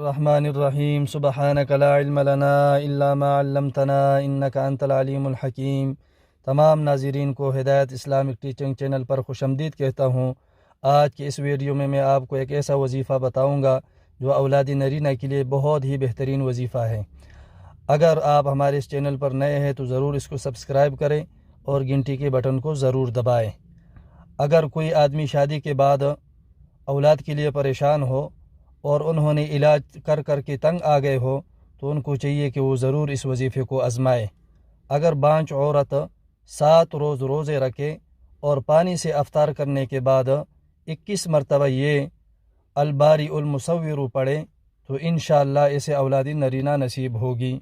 रहमानिर्रहीम सुबहानक ला इल्म लना इल्ला मा अल्लमतना इन्नका अंतल अलीमुल हकीम। तमाम नाज़रीन को हिदायत इस्लामिक टीचिंग चैनल पर खुशामदीद कहता हूँ। आज की इस वीडियो में मैं आपको एक ऐसा वजीफ़ा बताऊँगा जो औलाद नरीना के लिए बहुत ही बेहतरीन वजीफ़ा है। अगर आप हमारे इस चैनल पर नए हैं तो ज़रूर इसको सब्सक्राइब करें और घंटी के बटन को ज़रूर दबाएँ। अगर कोई आदमी शादी के बाद औलाद के लिए परेशान हो और उन्होंने इलाज कर कर के तंग आ गए हो तो उनको चाहिए कि वो ज़रूर इस वजीफ़े को आज़माए। अगर बांझ औरत 7 रोज़ रोज़े रखे और पानी से अफ्तार करने के बाद 21 मरतबा ये अलबारी उल मुसव्विर पढ़े तो इंशाअल्लाह इसे औलाद नरीना नसीब होगी।